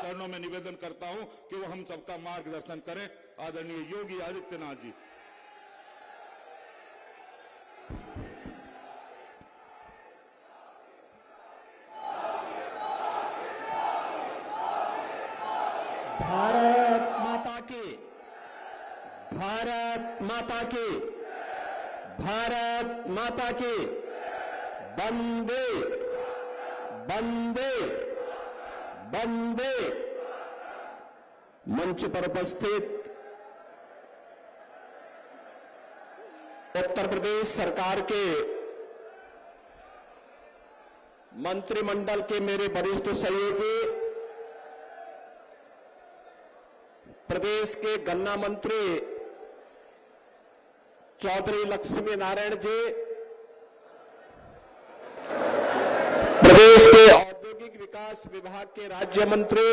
चरणों में निवेदन करता हूं कि वो हम सबका मार्गदर्शन करें। आदरणीय योगी आदित्यनाथ जी। भारत माता की, भारत माता की, भारत माता की। वंदे वंदे वंदे। मंच पर उपस्थित उत्तर प्रदेश सरकार के मंत्रिमंडल के मेरे वरिष्ठ सहयोगी, प्रदेश के गन्ना मंत्री चौधरी लक्ष्मी नारायण जी, प्रदेश के औद्योगिक विकास विभाग के राज्य मंत्री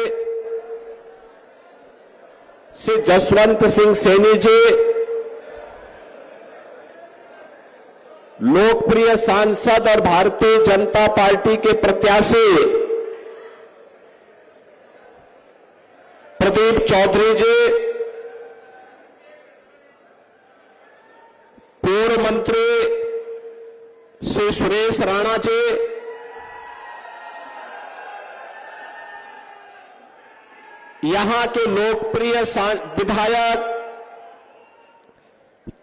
श्री जसवंत सिंह सैनी जी, लोकप्रिय सांसद और भारतीय जनता पार्टी के प्रत्याशी प्रदीप चौधरी जी, पूर्व मंत्री श्री सुरेश राणा जी, यहां के लोकप्रिय विधायक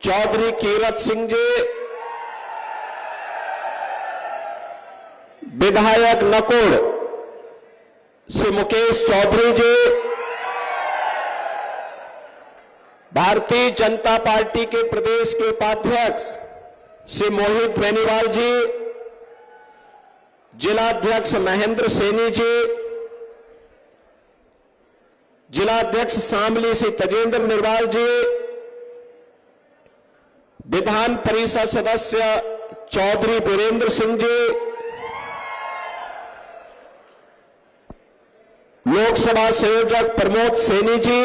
चौधरी कीरत सिंह जी, विधायक नकुड़ श्री मुकेश चौधरी जी, भारतीय जनता पार्टी के प्रदेश के उपाध्यक्ष श्री मोहित बेनीवाल जी, जिलाध्यक्ष महेंद्र सैनी जी, जिलाध्यक्ष शामली श्री तजेंद्र निर्वाल जी, विधान परिषद सदस्य चौधरी वीरेंद्र सिंह जी, लोकसभा संयोजक प्रमोद सैनी जी,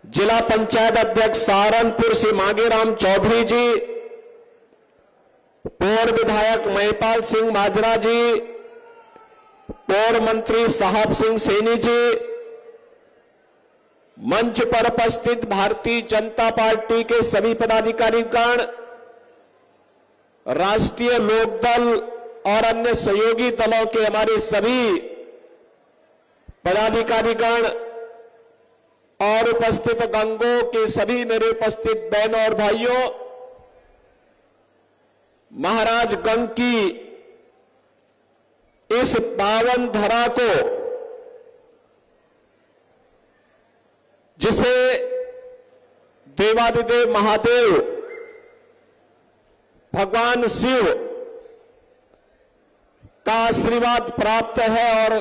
जिला पंचायत अध्यक्ष सहारनपुर श्री मांगेराम चौधरी जी, पूर्व विधायक महिपाल सिंह माजरा जी, पूर्व मंत्री साहब सिंह सैनी जी, मंच पर उपस्थित भारतीय जनता पार्टी के सभी पदाधिकारीगण, राष्ट्रीय लोकदल और अन्य सहयोगी दलों के हमारे सभी पदाधिकारीगण और उपस्थित गंगों के सभी मेरे उपस्थित बहनों और भाइयों, महाराजगंज की इस पावन धरा को, जिसे देवादिदेव महादेव भगवान शिव का आशीर्वाद प्राप्त है और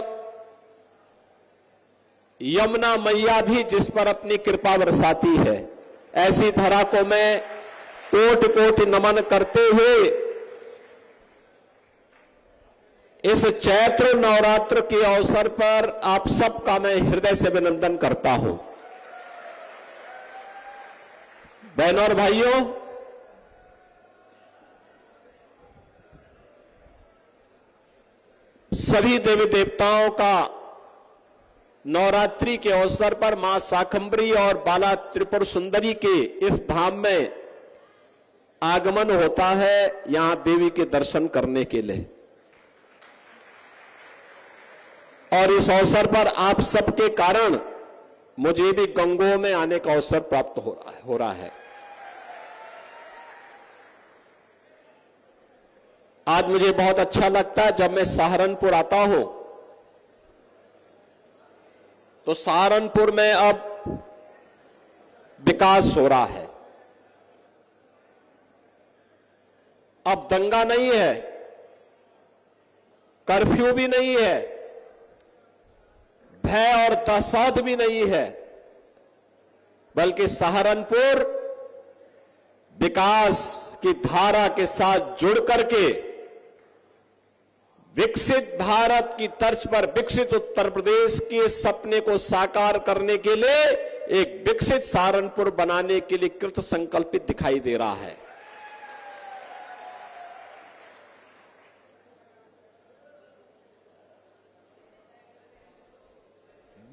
यमुना मैया भी जिस पर अपनी कृपा बरसाती है, ऐसी धरा को मैं कोटि कोटि नमन करते हुए इस चैत्र नवरात्र के अवसर पर आप सबका मैं हृदय से अभिनंदन करता हूं। बहनों और भाइयों, सभी देवी देवताओं का नवरात्रि के अवसर पर मां शाकंभरी और बाला त्रिपुर सुंदरी के इस धाम में आगमन होता है, यहां देवी के दर्शन करने के लिए। और इस अवसर पर आप सबके कारण मुझे भी गंगों में आने का अवसर प्राप्त हो रहा है। आज मुझे बहुत अच्छा लगता है जब मैं सहारनपुर आता हूं तो सहारनपुर में अब विकास हो रहा है। अब दंगा नहीं है, कर्फ्यू भी नहीं है, भय और दहशत भी नहीं है, बल्कि सहारनपुर विकास की धारा के साथ जुड़ करके विकसित भारत की तर्ज पर विकसित उत्तर प्रदेश के सपने को साकार करने के लिए एक विकसित सहारनपुर बनाने के लिए कृत संकल्पित दिखाई दे रहा है।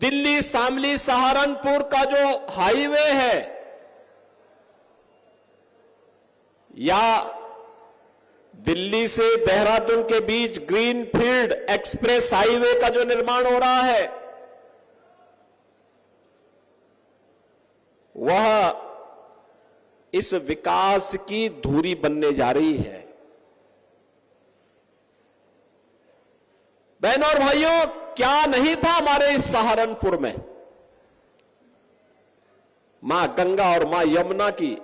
दिल्ली शामली सहारनपुर का जो हाईवे है या दिल्ली से देहरादून के बीच ग्रीनफील्ड एक्सप्रेस हाईवे का जो निर्माण हो रहा है, वह इस विकास की धुरी बनने जा रही है। बहनों और भाइयों, क्या नहीं था हमारे इस सहारनपुर में? मां गंगा और मां यमुना की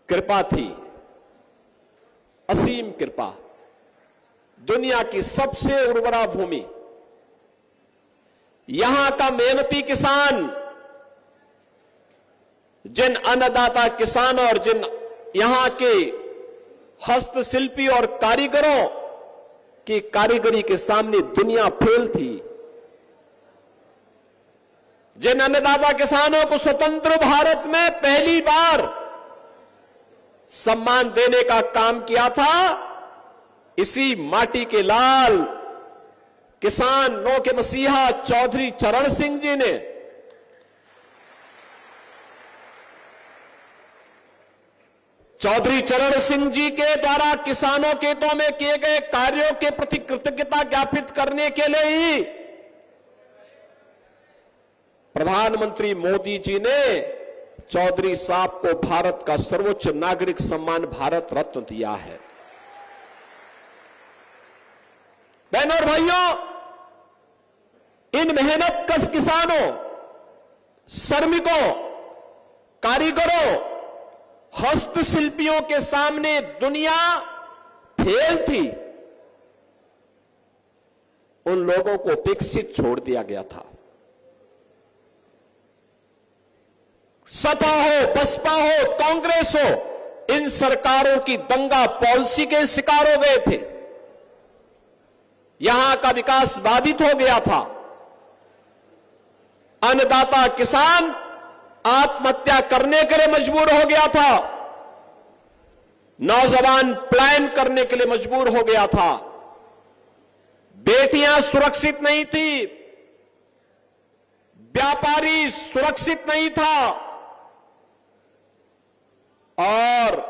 कृपा थी, असीम कृपा। दुनिया की सबसे उर्वरा भूमि, यहां का मेहनती किसान, जिन अन्नदाता किसान और जिन यहां के हस्तशिल्पी और कारीगरों की कारीगरी के सामने दुनिया फेल थी। जिन अन्नदाता किसानों को स्वतंत्र भारत में पहली बार सम्मान देने का काम किया था, इसी माटी के लाल किसानों के मसीहा चौधरी चरण सिंह जी ने चौधरी चरण सिंह जी के द्वारा किसानों के हितों में किए गए कार्यों के प्रति कृतज्ञता ज्ञापित करने के लिए ही प्रधानमंत्री मोदी जी ने चौधरी साहब को भारत का सर्वोच्च नागरिक सम्मान भारत रत्न दिया है। बहनों और भाइयों, इन मेहनतकश किसानों, श्रमिकों, कारीगरों, हस्तशिल्पियों के सामने दुनिया फेल थी। उन लोगों को उपेक्षित छोड़ दिया गया था। सपा हो, बसपा हो, कांग्रेस हो, इन सरकारों की दंगा पॉलिसी के शिकार हो गए थे। यहां का विकास बाधित हो गया था। अन्नदाता किसान आत्महत्या करने के लिए मजबूर हो गया था। नौजवान पलायन करने के लिए मजबूर हो गया था। बेटियां सुरक्षित नहीं थी, व्यापारी सुरक्षित नहीं था और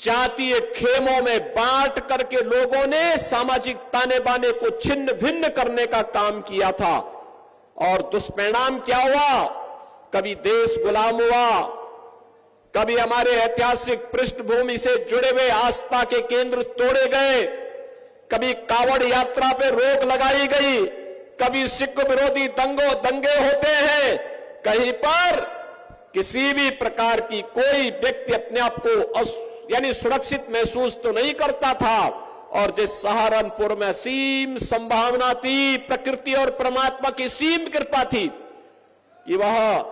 जातीय खेमों में बांट करके लोगों ने सामाजिक ताने बाने को छिन्न भिन्न करने का काम किया था। और दुष्परिणाम क्या हुआ? कभी देश गुलाम हुआ, कभी हमारे ऐतिहासिक पृष्ठभूमि से जुड़े हुए आस्था के केंद्र तोड़े गए, कभी कावड़ यात्रा पे रोक लगाई गई, कभी सिख विरोधी दंगे होते हैं। कहीं पर किसी भी प्रकार की कोई व्यक्ति अपने आप को यानी सुरक्षित महसूस तो नहीं करता था। और जिस सहारनपुर में असीम संभावना थी, प्रकृति और परमात्मा की सीम कृपा थी कि वह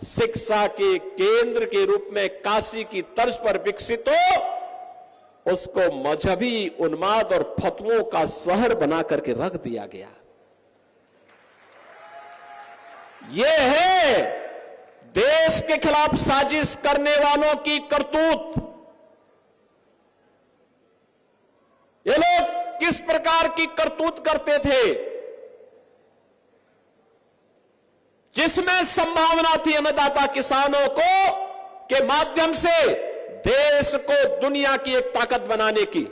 शिक्षा के केंद्र के रूप में काशी की तर्ज पर विकसित हो, उसको मजहबी उन्माद और फतवों का शहर बना करके रख दिया गया। यह है देश के खिलाफ साजिश करने वालों की करतूत। ये लोग किस प्रकार की करतूत करते थे? जिसमें संभावना थी अन्नदाता किसानों को के माध्यम से देश को दुनिया की एक ताकत बनाने की,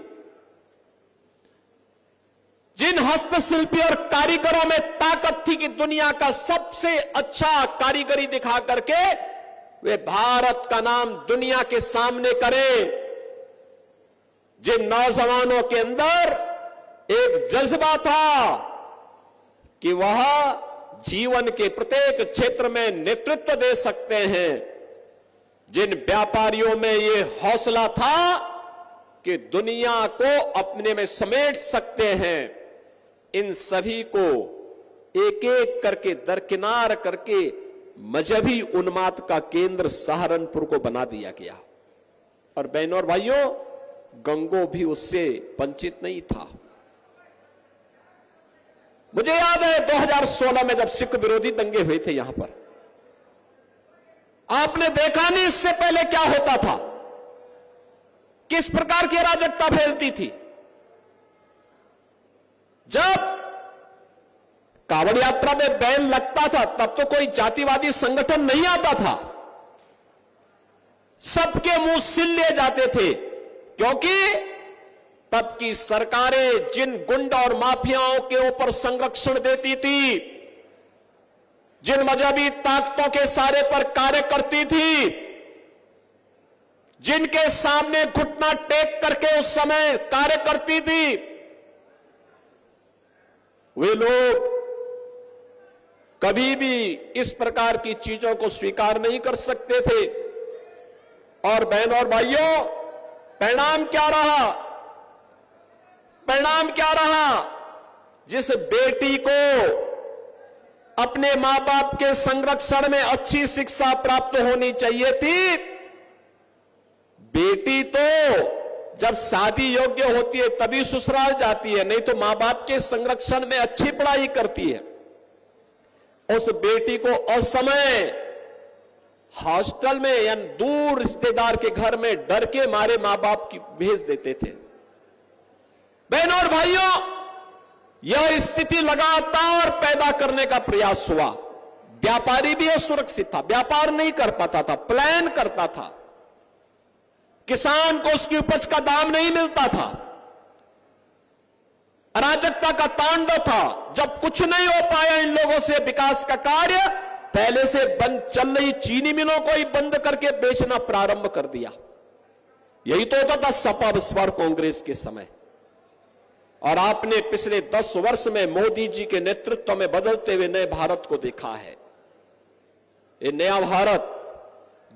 जिन हस्तशिल्पी और कारीगरों में ताकत थी कि दुनिया का सबसे अच्छा कारीगरी दिखा करके वे भारत का नाम दुनिया के सामने करें, जिन नौजवानों के अंदर एक जज्बा था कि वह जीवन के प्रत्येक क्षेत्र में नेतृत्व दे सकते हैं, जिन व्यापारियों में ये हौसला था कि दुनिया को अपने में समेट सकते हैं, इन सभी को एक एक करके दरकिनार करके मजहबी उन्माद का केंद्र सहारनपुर को बना दिया गया। और बहनों और भाइयों, गंगो भी उससे वंचित नहीं था। मुझे याद है 2016 में जब सिख विरोधी दंगे हुए थे यहां पर, आपने देखा नहीं इससे पहले क्या होता था, किस प्रकार की अराजकता फैलती थी। जब कांवड़ यात्रा में बैन लगता था तब तो कोई जातिवादी संगठन नहीं आता था, सबके मुंह सिल लिए जाते थे, क्योंकि तब की सरकारें जिन गुंड और माफियाओं के ऊपर संरक्षण देती थी, जिन मजहबी ताकतों के सारे पर कार्य करती थी, जिनके सामने घुटना टेक करके उस समय कार्य करती थी, वे लोग कभी भी इस प्रकार की चीजों को स्वीकार नहीं कर सकते थे। और बहनों और भाइयों, परिणाम क्या रहा? परिणाम क्या रहा? जिस बेटी को अपने मां बाप के संरक्षण में अच्छी शिक्षा प्राप्त होनी चाहिए थी, बेटी तो जब शादी योग्य होती है तभी ससुराल जाती है, नहीं तो मां बाप के संरक्षण में अच्छी पढ़ाई करती है। उस बेटी को असमय हॉस्टल में या दूर रिश्तेदार के घर में डर के मारे मां बाप की भेज देते थे। बहनों और भाइयों, यह स्थिति लगातार पैदा करने का प्रयास हुआ। व्यापारी भी असुरक्षित था, व्यापार नहीं कर पाता था, प्लान करता था, किसान को उसकी उपज का दाम नहीं मिलता था, अराजकता का तांडव था। जब कुछ नहीं हो पाया इन लोगों से विकास का कार्य, पहले से बंद चल रही चीनी मिलों को ही बंद करके बेचना प्रारंभ कर दिया। यही तो होता था सपा बसपा कांग्रेस के समय। और आपने पिछले 10 वर्ष में मोदी जी के नेतृत्व में बदलते हुए नए भारत को देखा है। ये नया भारत,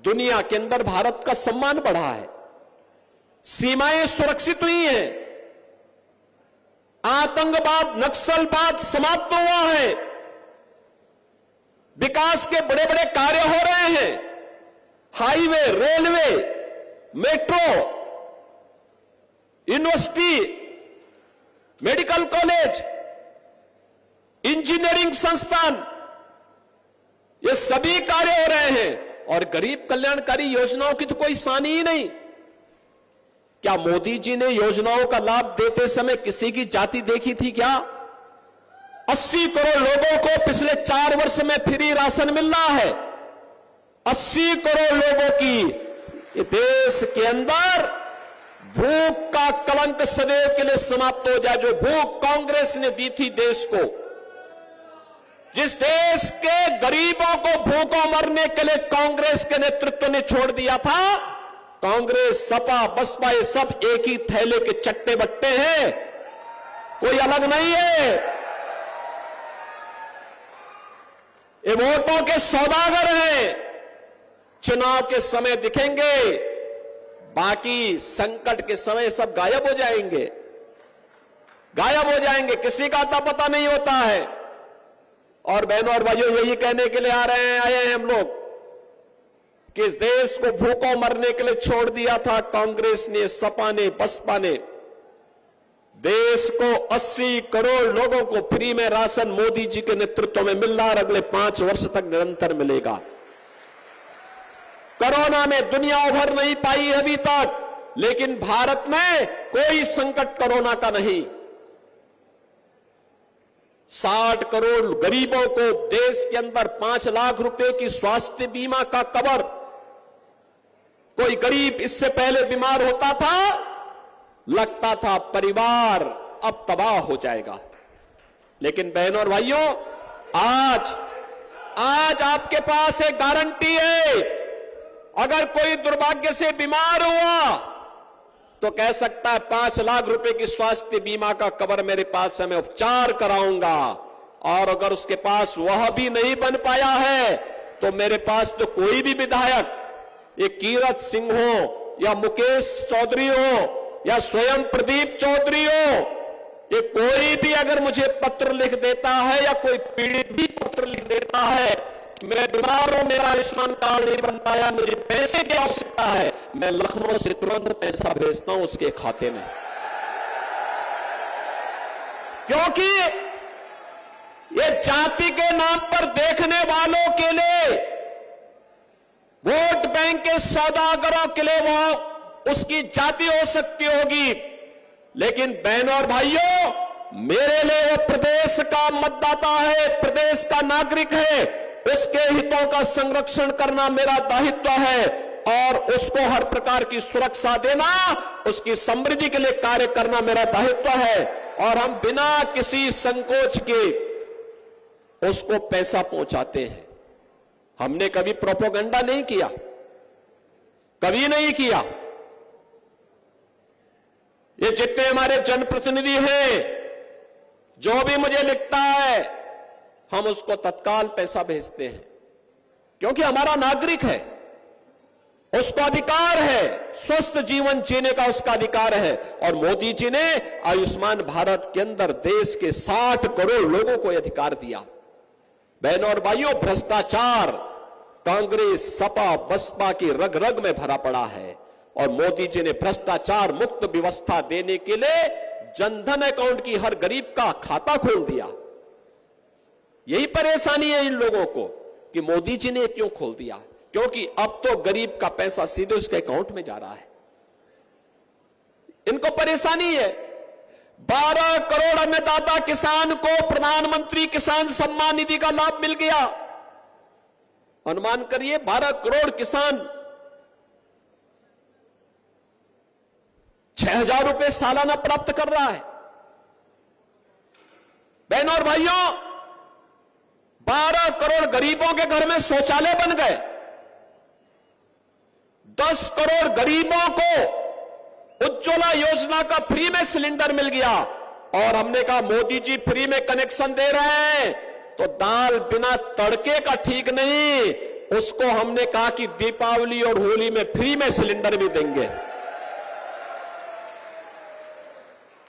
दुनिया के अंदर भारत का सम्मान बढ़ा है, सीमाएं सुरक्षित हुई हैं, आतंकवाद नक्सलवाद समाप्त हुआ है, विकास के बड़े बड़े कार्य हो रहे हैं, highway, railway, metro, university, medical college, engineering संस्थान, ये सभी कार्य हो रहे हैं। और गरीब कल्याणकारी योजनाओं की तो कोई सानी ही नहीं। क्या मोदी जी ने योजनाओं का लाभ देते समय किसी की जाति देखी थी क्या? 80 करोड़ लोगों को पिछले 4 वर्ष में फ्री राशन मिल रहा है। 80 करोड़ लोगों की देश के अंदर भूख का कलंक सदैव के लिए समाप्त हो जाए। जो भूख कांग्रेस ने दी थी देश को, जिस देश के गरीबों को भूखों मरने के लिए कांग्रेस के नेतृत्व ने छोड़ दिया था, कांग्रेस, सपा, बसपा ये सब एक ही थैले के चट्टे बट्टे हैं, कोई अलग नहीं है। ये वोटों के सौदागर हैं, चुनाव के समय दिखेंगे, बाकी संकट के समय सब गायब हो जाएंगे, गायब हो जाएंगे, किसी का आता पता नहीं होता है। और बहनों और भाइयों, यही कहने के लिए आए हैं हम लोग कि इस देश को भूखों मरने के लिए छोड़ दिया था कांग्रेस ने, सपा ने, बसपा ने। देश को 80 करोड़ लोगों को फ्री में राशन मोदी जी के नेतृत्व में मिल रहा है, अगले 5 वर्ष तक निरंतर मिलेगा। कोरोना में दुनिया उभर नहीं पाई अभी तक, लेकिन भारत में कोई संकट कोरोना का नहीं। 60 करोड़ गरीबों को देश के अंदर 5 लाख रुपए की स्वास्थ्य बीमा का कवर। कोई गरीब इससे पहले बीमार होता था, लगता था परिवार अब तबाह हो जाएगा, लेकिन बहनों और भाइयों, आज आपके पास एक गारंटी है। अगर कोई दुर्भाग्य से बीमार हुआ तो कह सकता है 5 लाख रुपए की स्वास्थ्य बीमा का कवर मेरे पास है, मैं उपचार कराऊंगा। और अगर उसके पास वह भी नहीं बन पाया है तो मेरे पास तो कोई भी विधायक, ये कीरत सिंह हो या मुकेश चौधरी हो या स्वयं प्रदीप चौधरी हो, ये कोई भी अगर मुझे पत्र लिख देता है या कोई पीड़ित भी पत्र लिख देता है, मैं बीमार हूं, मेरा आयुष्मान कार्ड नहीं बन पाया, मुझे पैसे की आवश्यकता है, मैं लखनऊ से तुरंत पैसा भेजता हूं उसके खाते में। क्योंकि ये जाति के नाम पर देखने वालों के लिए, वोट बैंक के सौदागरों के लिए वो उसकी जाति हो सकती होगी, लेकिन बहनों और भाइयों, मेरे लिए वो प्रदेश का मतदाता है, प्रदेश का नागरिक है, उसके हितों का संरक्षण करना मेरा दायित्व है और उसको हर प्रकार की सुरक्षा देना, उसकी समृद्धि के लिए कार्य करना मेरा दायित्व है। और हम बिना किसी संकोच के उसको पैसा पहुंचाते हैं। हमने कभी प्रोपेगेंडा नहीं किया, कभी नहीं किया। ये जितने हमारे जनप्रतिनिधि हैं, जो भी मुझे लिखता है, हम उसको तत्काल पैसा भेजते हैं, क्योंकि हमारा नागरिक है, उसको अधिकार है, स्वस्थ जीवन जीने का उसका अधिकार है। और मोदी जी ने आयुष्मान भारत के अंदर देश के 60 करोड़ लोगों को अधिकार दिया। बहनों और भाइयों, भ्रष्टाचार कांग्रेस, सपा, बसपा की रग रग में भरा पड़ा है और मोदी जी ने भ्रष्टाचार मुक्त व्यवस्था देने के लिए जनधन अकाउंट की हर गरीब का खाता खोल दिया। यही परेशानी है इन लोगों को कि मोदी जी ने क्यों खोल दिया, क्योंकि अब तो गरीब का पैसा सीधे उसके अकाउंट में जा रहा है। इनको परेशानी है। 12 करोड़ अन्नदाता किसान को प्रधानमंत्री किसान सम्मान निधि का लाभ मिल गया। अनुमान करिए 12 करोड़ किसान 6,000 रुपए सालाना प्राप्त कर रहा है। बहनों और भाइयों, 12 करोड़ गरीबों के घर में शौचालय बन गए। 10 करोड़ गरीबों को उज्ज्वला योजना का फ्री में सिलेंडर मिल गया। और हमने कहा मोदी जी फ्री में कनेक्शन दे रहे हैं तो दाल बिना तड़के का ठीक नहीं, उसको हमने कहा कि दीपावली और होली में फ्री में सिलेंडर भी देंगे।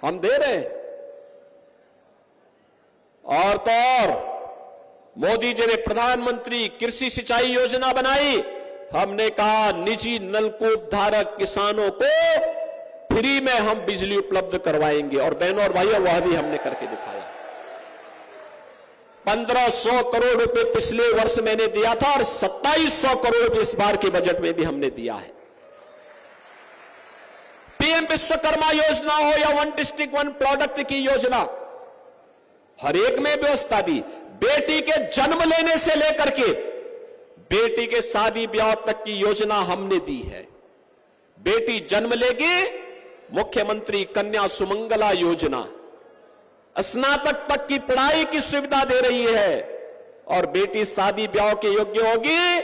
हम दे रहे हैं। और तो और मोदी जी ने प्रधानमंत्री कृषि सिंचाई योजना बनाई। हमने कहा निजी नलकूप धारक किसानों को फ्री में हम बिजली उपलब्ध करवाएंगे। और बहनों और भाइयों, वह भी हमने करके दिखाया। 1500 करोड़ रुपए पिछले वर्ष मैंने दिया था और 2700 करोड़ रुपए इस बार के बजट में भी हमने दिया है। पीएम विश्वकर्मा योजना हो या वन डिस्ट्रिक्ट वन प्रोडक्ट की योजना, हर एक में व्यवस्था दी। बेटी के जन्म लेने से लेकर के बेटी के शादी ब्याह तक की योजना हमने दी है। बेटी जन्म लेगी, मुख्यमंत्री कन्या सुमंगला योजना, स्नातक तक की पढ़ाई की सुविधा दे रही है। और बेटी शादी ब्याह के योग्य होगी,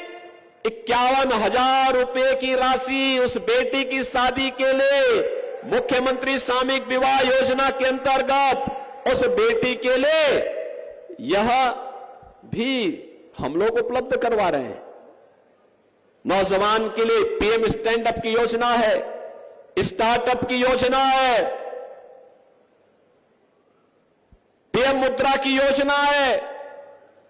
51,000 रुपए की राशि उस बेटी की शादी के लिए मुख्यमंत्री सामूहिक विवाह योजना के अंतर्गत उस बेटी के लिए यह भी हम लोग उपलब्ध करवा रहे हैं। नौजवान के लिए पीएम स्टैंड अप की योजना है, स्टार्टअप की योजना है, पीएम मुद्रा की योजना है।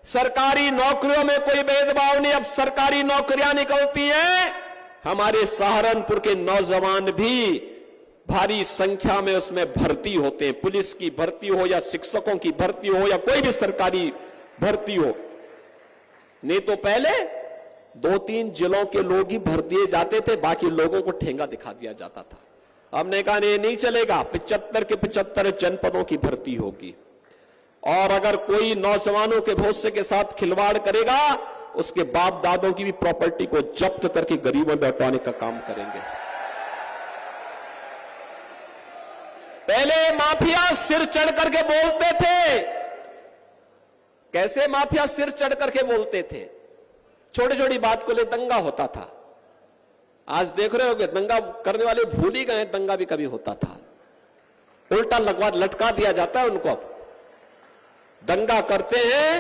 सरकारी नौकरियों में कोई भेदभाव नहीं, अब सरकारी नौकरियां निकलती हैं। हमारे सहारनपुर के नौजवान भी भारी संख्या में उसमें भर्ती होते हैं। पुलिस की भर्ती हो या शिक्षकों की भर्ती हो या कोई भी सरकारी भर्ती हो। नहीं तो पहले 2-3 जिलों के लोग ही भर्ती जाते थे, बाकी लोगों को ठेंगा दिखा दिया जाता था। हमने कहा नहीं चलेगा, 75 के 75 जनपदों की भर्ती होगी। और अगर कोई नौजवानों के भविष्य के साथ खिलवाड़ करेगा, उसके बाप दादों की भी प्रॉपर्टी को जब्त करके गरीबों में बैठाने का काम करेंगे। पहले माफिया सिर चढ़ करके बोलते थे। कैसे माफिया सिर चढ़ करके बोलते थे? छोटी छोटी बात को ले दंगा होता था। आज देख रहे होगे दंगा करने वाले भूल ही गए, दंगा भी कभी होता था। उल्टा लटका दिया जाता है उनको। अब दंगा करते हैं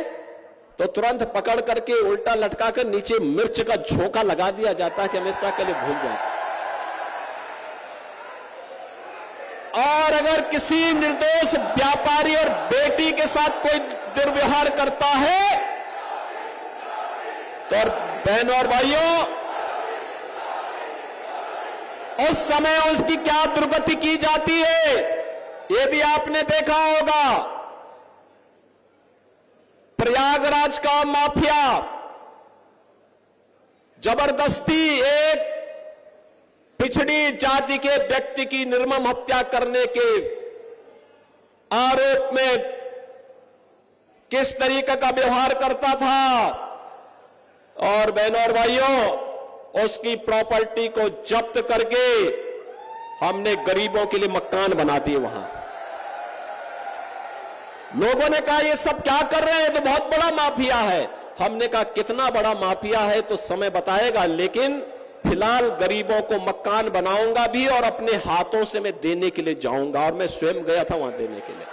तो तुरंत पकड़ करके उल्टा लटका कर नीचे मिर्च का झोंका लगा दिया जाता है कि हमेशा के लिए भूल जाए। और अगर किसी निर्दोष व्यापारी और बेटी के साथ कोई दुर्व्यवहार करता है तो बहनों और भाइयों, उस समय उसकी क्या दुर्गति की जाती है, ये भी आपने देखा होगा। प्रयागराज का माफिया जबरदस्ती एक पिछड़ी जाति के व्यक्ति की निर्मम हत्या करने के आरोप में किस तरीके का व्यवहार करता था, और बहनों और भाइयों उसकी प्रॉपर्टी को जब्त करके हमने गरीबों के लिए मकान बना दिए वहां। लोगों ने कहा ये सब क्या कर रहे हैं, तो बहुत बड़ा माफिया है। हमने कहा कितना बड़ा माफिया है तो समय बताएगा, लेकिन फिलहाल गरीबों को मकान बनाऊंगा भी और अपने हाथों से मैं देने के लिए जाऊंगा, और मैं स्वयं गया था वहां देने के लिए।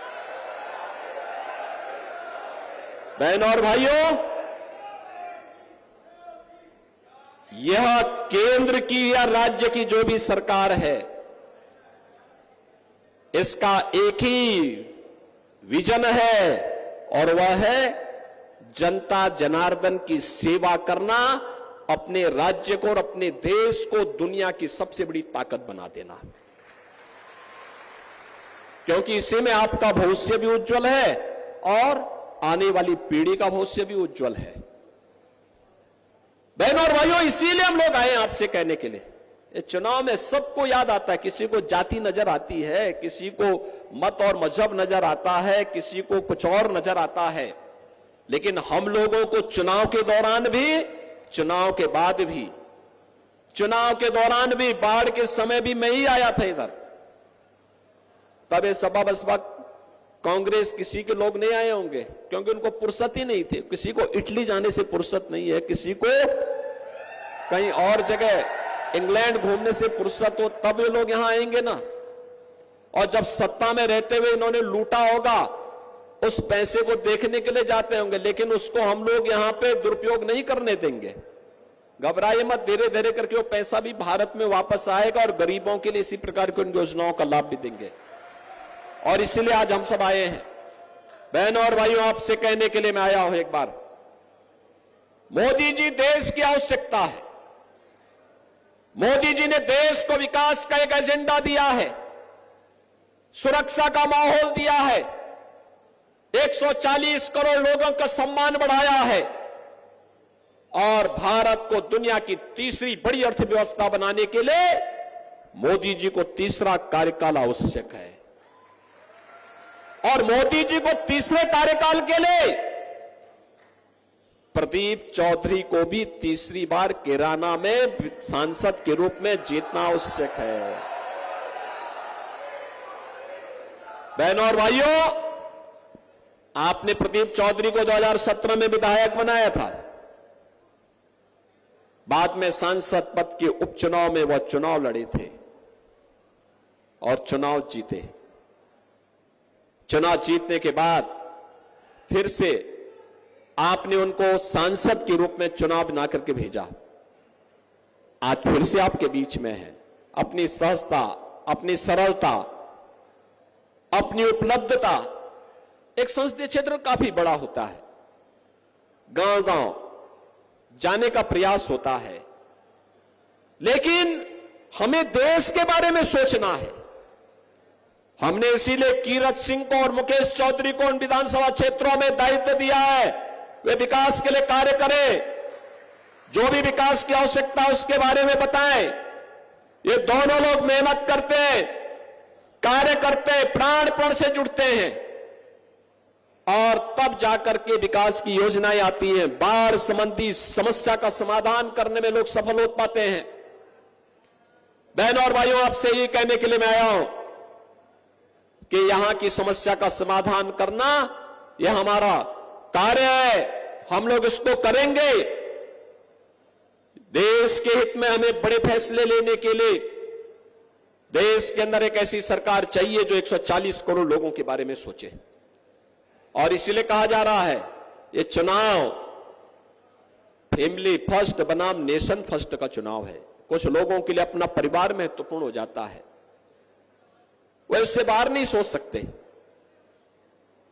बहनों और भाइयों, यह केंद्र की या राज्य की जो भी सरकार है, इसका एक ही विजन है, और वह है जनता जनार्दन की सेवा करना, अपने राज्य को और अपने देश को दुनिया की सबसे बड़ी ताकत बना देना, क्योंकि इसी में आपका भविष्य भी उज्जवल है और आने वाली पीढ़ी का भविष्य भी उज्जवल है। बहनों और भाइयों, इसीलिए हम लोग आए आपसे कहने के लिए। चुनाव में सबको याद आता है, किसी को जाति नजर आती है, किसी को मत और मजहब नजर आता है, किसी को कुछ और नजर आता है, लेकिन हम लोगों को चुनाव के दौरान भी, चुनाव के बाद भी, चुनाव के दौरान भी, बाढ़ के समय भी मैं ही आया था इधर, तब ये सपा बसपा कांग्रेस किसी के लोग नहीं आए होंगे, क्योंकि उनको फुर्सत ही नहीं थी। किसी को इटली जाने से फुर्सत नहीं है, किसी को कहीं और जगह इंग्लैंड घूमने से फुर्सत हो, तब ये लोग यहां आएंगे ना। और जब सत्ता में रहते हुए इन्होंने लूटा होगा, उस पैसे को देखने के लिए जाते होंगे, लेकिन उसको हम लोग यहां पे दुरुपयोग नहीं करने देंगे। घबराइए मत, धीरे धीरे करके वो पैसा भी भारत में वापस आएगा और गरीबों के लिए इसी प्रकार की उन योजनाओं का लाभ भी देंगे। और इसलिए आज हम सब आए हैं। बहनों और भाइयों, आपसे कहने के लिए मैं आया हूं एक बार, मोदी जी देश की आवश्यकता है। मोदी जी ने देश को विकास का एक एजेंडा दिया है, सुरक्षा का माहौल दिया है, 140 करोड़ लोगों का सम्मान बढ़ाया है, और भारत को दुनिया की तीसरी बड़ी अर्थव्यवस्था बनाने के लिए मोदी जी को तीसरा कार्यकाल आवश्यक है। और मोदी जी को तीसरे कार्यकाल के लिए प्रदीप चौधरी को भी तीसरी बार कैराना में सांसद के रूप में जीतना आवश्यक है। बहनों और भाइयों, आपने प्रदीप चौधरी को 2017 में विधायक बनाया था, बाद में सांसद पद के उपचुनाव में वह चुनाव लड़े थे और चुनाव जीते। चुनाव जीतने के बाद फिर से आपने उनको सांसद के रूप में चुनाव बना करके भेजा। आज फिर से आपके बीच में है। अपनी सहजता, अपनी सरलता, अपनी उपलब्धता, एक संसदीय क्षेत्र काफी बड़ा होता है, गांव गांव जाने का प्रयास होता है, लेकिन हमें देश के बारे में सोचना है। हमने इसीलिए कीरत सिंह को और मुकेश चौधरी को उन विधानसभा क्षेत्रों में दायित्व दिया है, वे विकास के लिए कार्य करें, जो भी विकास की आवश्यकता है उसके बारे में बताएं। ये दोनों लोग मेहनत करते हैं, कार्य करते हैं, प्राणपण से जुड़ते हैं, और तब जाकर के विकास की योजनाएं आती हैं। बाढ़ संबंधी समस्या का समाधान करने में लोग सफल हो पाते हैं। बहनों और भाइयों, आपसे ये कहने के लिए मैं आया हूं कि यहां की समस्या का समाधान करना यह हमारा कार्य है, हम लोग इसको करेंगे। देश के हित में हमें बड़े फैसले लेने के लिए देश के अंदर एक ऐसी सरकार चाहिए जो 140 करोड़ लोगों के बारे में सोचे। और इसीलिए कहा जा रहा है ये चुनाव फैमिली फर्स्ट बनाम नेशन फर्स्ट का चुनाव है। कुछ लोगों के लिए अपना परिवार महत्वपूर्ण हो जाता है, वे उससे बाहर नहीं सोच सकते।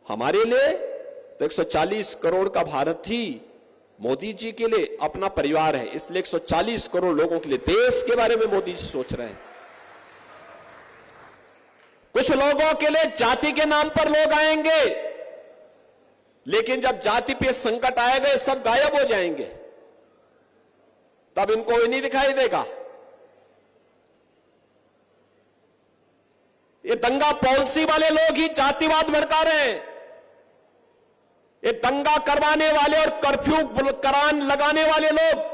हमारे लिए तो 140 करोड़ का भारत ही मोदी जी के लिए अपना परिवार है, इसलिए 140 करोड़ लोगों के लिए देश के बारे में मोदी जी सोच रहे हैं। कुछ लोगों के लिए जाति के नाम पर लोग आएंगे, लेकिन जब जाति पे संकट आएगा ये सब गायब हो जाएंगे, तब इनको ही नहीं दिखाई देगा। ये दंगा पॉलिसी वाले लोग ही जातिवाद भड़का रहे हैं। ये दंगा करवाने वाले और कर्फ्यू करान लगाने वाले लोग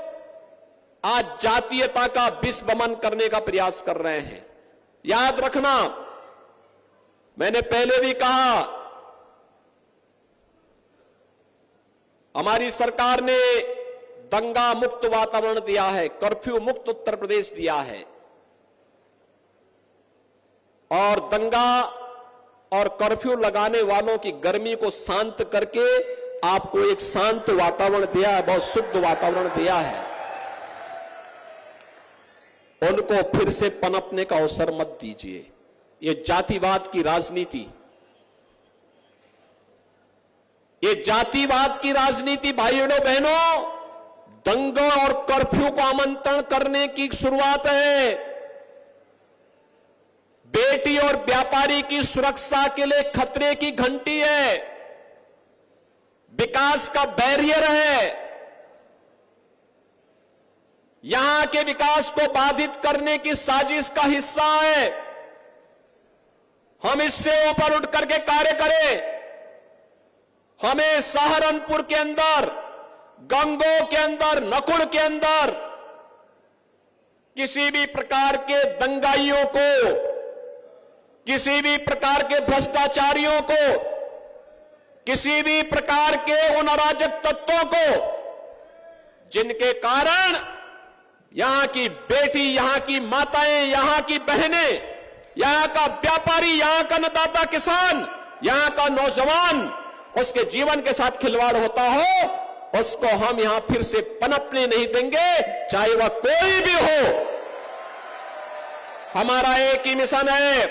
आज जातीयता का विस्मरण करने का प्रयास कर रहे हैं। याद रखना, मैंने पहले भी कहा, हमारी सरकार ने दंगा मुक्त वातावरण दिया है, कर्फ्यू मुक्त उत्तर प्रदेश दिया है, और दंगा और कर्फ्यू लगाने वालों की गर्मी को शांत करके आपको एक शांत वातावरण दिया है, बहुत शुद्ध वातावरण दिया है। उनको फिर से पनपने का अवसर मत दीजिए। ये जातिवाद की राजनीति, ये जातिवाद की राजनीति भाइयों बहनों, दंगा और कर्फ्यू को आमंत्रण करने की शुरुआत है। बेटी और व्यापारी की सुरक्षा के लिए खतरे की घंटी है, विकास का बैरियर है। यहां के विकास को बाधित करने की साजिश का हिस्सा है। हम इससे ऊपर उठ करके कार्य करें। हमें सहारनपुर के अंदर, गंगो के अंदर, नकुल के अंदर किसी भी प्रकार के दंगाइयों को, किसी भी प्रकार के भ्रष्टाचारियों को, किसी भी प्रकार के उन अराजक तत्वों को जिनके कारण यहां की बेटी, यहां की माताएं, यहां की बहनें, यहां का व्यापारी, यहां का अन्नदाता किसान, यहां का नौजवान, उसके जीवन के साथ खिलवाड़ होता हो, उसको हम यहां फिर से पनपने नहीं देंगे, चाहे वह कोई भी हो। हमारा एक ही मिशन है,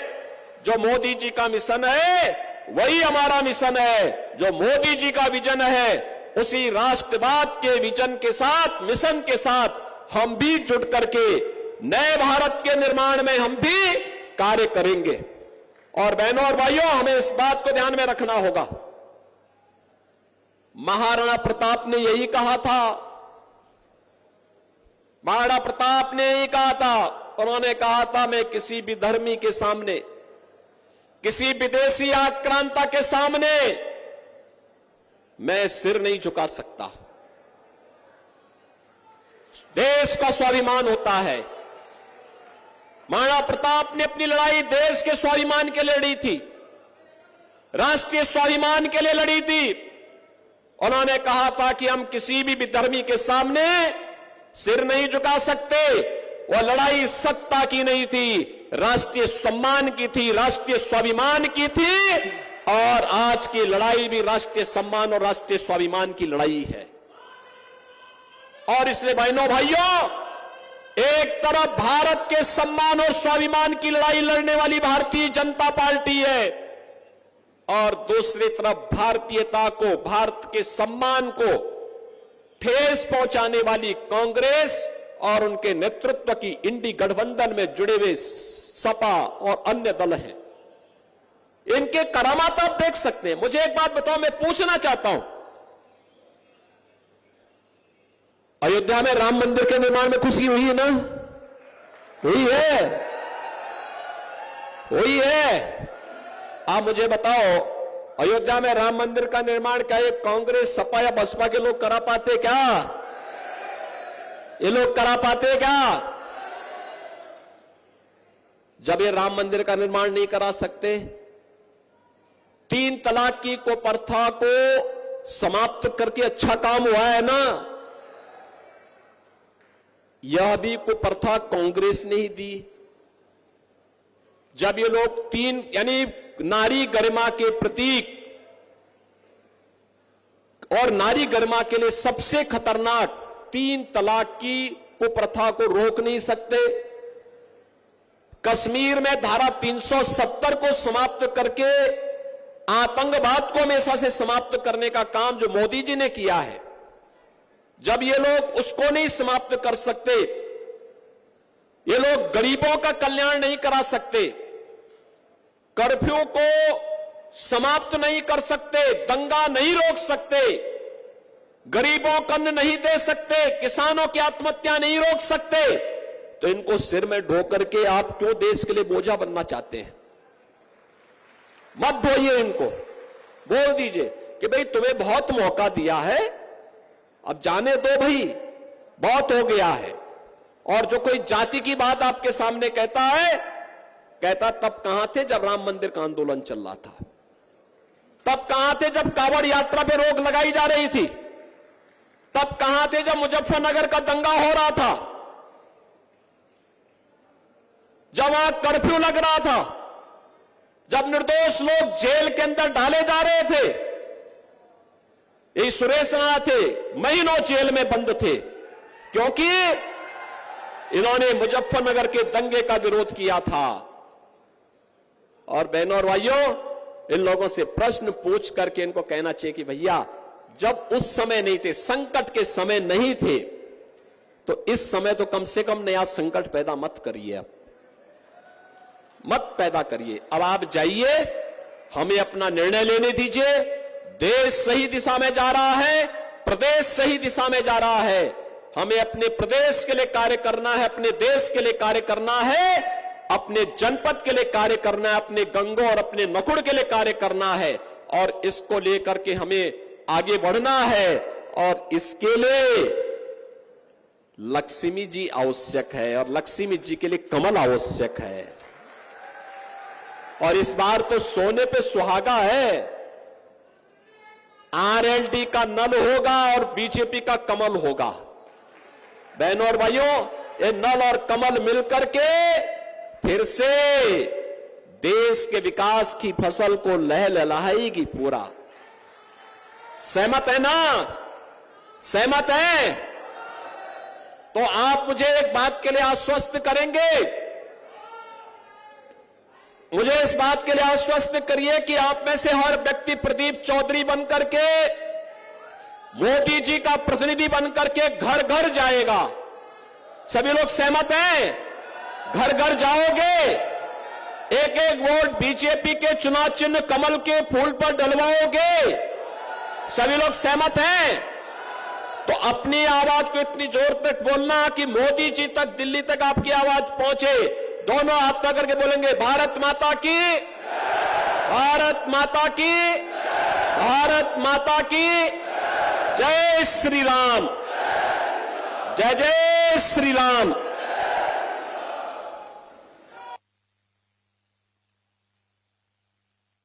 जो मोदी जी का मिशन है वही हमारा मिशन है। जो मोदी जी का विजन है, उसी राष्ट्रवाद के विजन के साथ, मिशन के साथ हम भी जुट करके नए भारत के निर्माण में हम भी कार्य करेंगे। और बहनों और भाइयों, हमें इस बात को ध्यान में रखना होगा, महाराणा प्रताप ने यही कहा था, महाराणा प्रताप ने यही कहा था, उन्होंने कहा था, मैं किसी भी धर्मी के सामने, किसी विदेशी आक्रांता के सामने मैं सिर नहीं झुका सकता। देश का स्वाभिमान होता है। महाराणा प्रताप ने अपनी लड़ाई देश के स्वाभिमान के लिए लड़ी थी, राष्ट्रीय स्वाभिमान के लिए लड़ी थी। उन्होंने कहा था कि हम किसी भी विधर्मी के सामने सिर नहीं झुका सकते। वह लड़ाई सत्ता की नहीं थी, राष्ट्रीय सम्मान की थी, राष्ट्रीय स्वाभिमान की थी। और आज की लड़ाई भी राष्ट्रीय सम्मान और राष्ट्रीय स्वाभिमान की लड़ाई है। और इसलिए बहनों भाइयों, एक तरफ भारत के सम्मान और स्वाभिमान की लड़ाई लड़ने वाली भारतीय जनता पार्टी है, और दूसरी तरफ भारतीयता को, भारत के सम्मान को ठेस पहुंचाने वाली कांग्रेस और उनके नेतृत्व की इंडी गठबंधन में जुड़े हुए सपा और अन्य दल हैं। इनके करामात आप देख सकते हैं। मुझे एक बात बताओ, मैं पूछना चाहता हूं, अयोध्या में राम मंदिर के निर्माण में खुशी हुई है ना? हुई है, हुई है। आप मुझे बताओ, अयोध्या में राम मंदिर का निर्माण क्या ये कांग्रेस, सपा या बसपा के लोग करा पाते क्या? ये लोग करा पाते क्या? जब ये राम मंदिर का निर्माण नहीं करा सकते, 3 तलाक की कुप्रथा को समाप्त करके अच्छा काम हुआ है ना? यह भी कुप्रथा कांग्रेस ने ही दी। जब ये लोग 3 यानी नारी गरिमा के प्रतीक और नारी गरिमा के लिए सबसे खतरनाक 3 तलाक की कुप्रथा को रोक नहीं सकते, कश्मीर में धारा 370 को समाप्त करके आतंकवाद को हमेशा से समाप्त करने का काम जो मोदी जी ने किया है, जब ये लोग उसको नहीं समाप्त कर सकते, ये लोग गरीबों का कल्याण नहीं करा सकते, कर्फ्यू को समाप्त नहीं कर सकते, दंगा नहीं रोक सकते, गरीबों को अन्न नहीं दे सकते, किसानों की आत्महत्या नहीं रोक सकते, तो इनको सिर में ढो करके आप क्यों देश के लिए बोझा बनना चाहते हैं? मत ढोइए इनको, बोल दीजिए कि भाई तुम्हें बहुत मौका दिया है, अब जाने दो भाई, बहुत हो गया है। और जो कोई जाति की बात आपके सामने कहता है, कहता तब कहां थे जब राम मंदिर का आंदोलन चल रहा था, तब कहां थे जब कांवड़ यात्रा पे रोक लगाई जा रही थी, तब कहां थे जब मुजफ्फरनगर का दंगा हो रहा था, जब वहां कर्फ्यू लग रहा था, जब निर्दोष लोग जेल के अंदर डाले जा रहे थे। यही सुरेश राणा थे, महीनों जेल में बंद थे, क्योंकि इन्होंने मुजफ्फरनगर के दंगे का विरोध किया था। और बहनों और भाइयों, इन लोगों से प्रश्न पूछ करके इनको कहना चाहिए कि भैया जब उस समय नहीं थे, संकट के समय नहीं थे, तो इस समय तो कम से कम नया संकट पैदा मत करिए, अब मत पैदा करिए। अब आप जाइए, हमें अपना निर्णय लेने दीजिए। देश सही दिशा में जा रहा है, प्रदेश सही दिशा में जा रहा है। हमें अपने प्रदेश के लिए कार्य करना है, अपने देश के लिए कार्य करना है, अपने जनपद के लिए कार्य करना है, अपने गंगों और अपने नकुड़ के लिए कार्य करना है, और इसको लेकर के हमें आगे बढ़ना है। और इसके लिए लक्ष्मी जी आवश्यक है, और लक्ष्मी जी के लिए कमल आवश्यक है। और इस बार तो सोने पे सुहागा है, आरएलडी का नल होगा और बीजेपी का कमल होगा। बहनों और भाइयों, ये नल और कमल मिलकर के फिर से देश के विकास की फसल को लहलहाएगी पूरा। सहमत है ना? सहमत है? तो आप मुझे एक बात के लिए आश्वस्त करेंगे, मुझे इस बात के लिए आश्वस्त करिए कि आप में से हर व्यक्ति प्रदीप चौधरी बनकर के, मोदी जी का प्रतिनिधि बनकर के घर घर जाएगा। सभी लोग सहमत हैं? घर घर जाओगे, एक एक वोट बीजेपी के चुनाव चिन्ह कमल के फूल पर डलवाओगे। सभी लोग सहमत हैं? तो अपनी आवाज को इतनी जोर तक बोलना कि मोदी जी तक, दिल्ली तक आपकी आवाज पहुंचे। दोनों हाथ पकड़ के बोलेंगे, भारत माता की, भारत माता की, भारत माता की जय श्री राम, जय जय श्री राम।